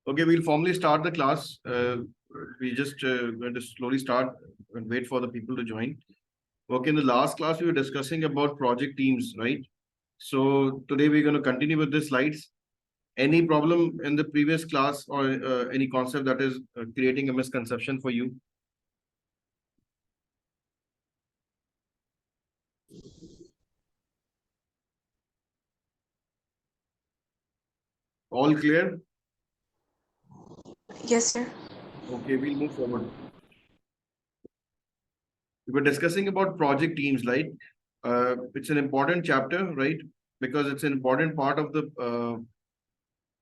Okay, we'll formally start the class. We just going to slowly start and wait for the people to join. Okay, in the last class, we were discussing about project teams, right? So today we're going to continue with the slides. Any problem in the previous class or any concept that is creating a misconception for you? All clear? Yes, sir. Okay, we'll move forward. We were discussing about project teams, right? It's an important chapter, right? Because it's an important part of the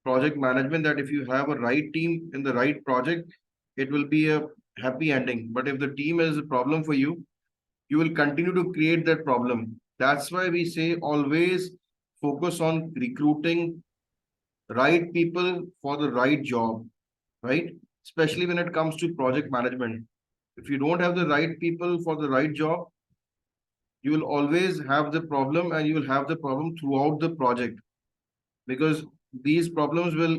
project management that if you have a right team in the right project, it will be a happy ending. But if the team is a problem for you, you will continue to create that problem. That's why we say always focus on recruiting right people for the right job, right? Especially when it comes to project management. If you don't have the right people for the right job, you will always have the problem and you will have the problem throughout the project because these problems will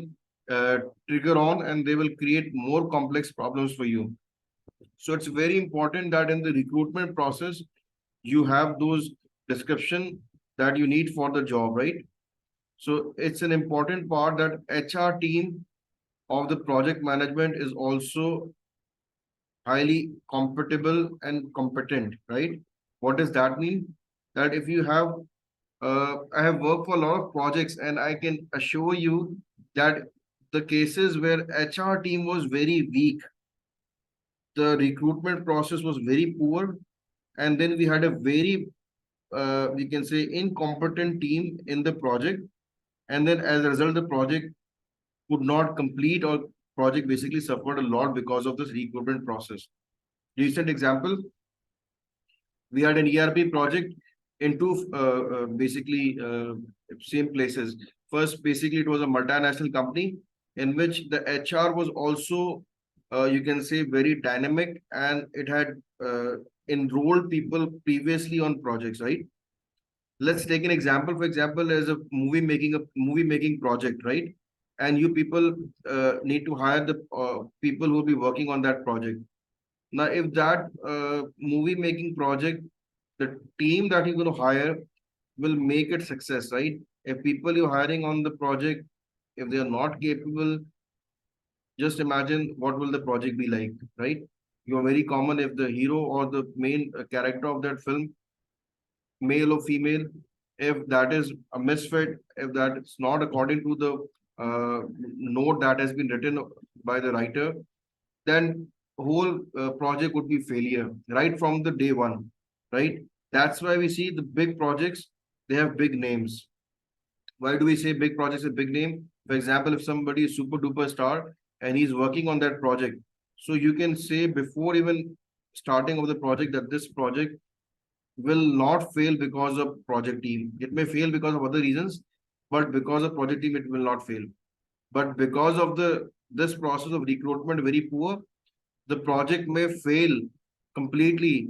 uh, trigger on and they will create more complex problems for you. So it's very important that in the recruitment process, you have those description that you need for the job, right? So it's an important part that HR team of the project management is also highly compatible and competent, right? What does that mean? That if you have, I have worked for a lot of projects, and I can assure you that the cases where HR team was very weak, the recruitment process was very poor, and then we had a very, we can say, incompetent team in the project, and then as a result, the project could not complete or project basically suffered a lot because of this recruitment process. Recent example, we had an ERP project in two basically same places. First, basically, it was a multinational company in which the HR was also, you can say, very dynamic and it had enrolled people previously on projects, right? Let's take an example. For example, as a movie making project, right? And you people need to hire the people who will be working on that project. Now, if that movie making project, the team that you're going to hire will make it success, right? If people you're hiring on the project, if they are not capable, just imagine what will the project be like, right? You are very common if the hero or the main character of that film, male or female, if that is a misfit, if that is not according to the note that has been written by the writer, then whole project would be failure right from the day one, right? That's why we see the big projects, they have big names. Why do we say big projects with big name? For example, if somebody is super duper star and he's working on that project, so you can say before even starting of the project that this project will not fail because of project team. It may fail because of other reasons, but because of project team, it will not fail. But because of the this process of recruitment very poor, the project may fail completely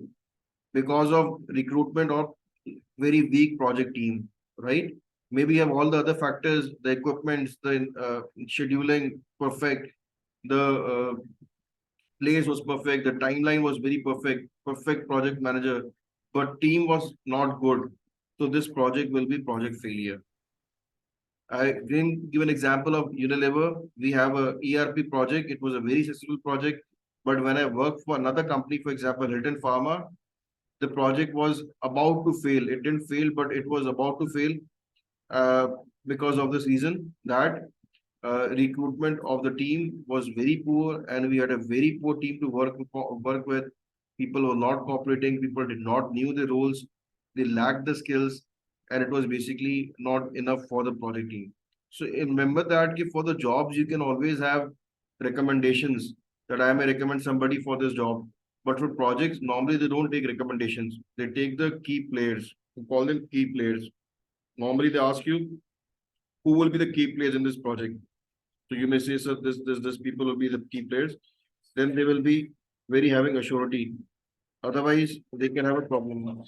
because of recruitment or very weak project team, right? Maybe you have all the other factors, the equipment, the scheduling perfect, the place was perfect, the timeline was very perfect, perfect project manager, but team was not good. So this project will be project failure. I can give an example of Unilever. We have a ERP project. It was a very successful project. But when I worked for another company, for example, Hilton Pharma, the project was about to fail. It didn't fail, but it was about to fail uh, because of this reason that recruitment of the team was very poor, and we had a very poor team to work with. People were not cooperating. People did not knew the roles. They lacked the skills, and it was basically not enough for the project team. So remember that for the jobs you can always have recommendations that I may recommend somebody for this job. But for projects, normally they don't take recommendations. They take the key players. We call them key players. Normally they ask you who will be the key players in this project. So you may say, sir, this people will be the key players. Then they will be very having a surety. Otherwise, they can have a problem.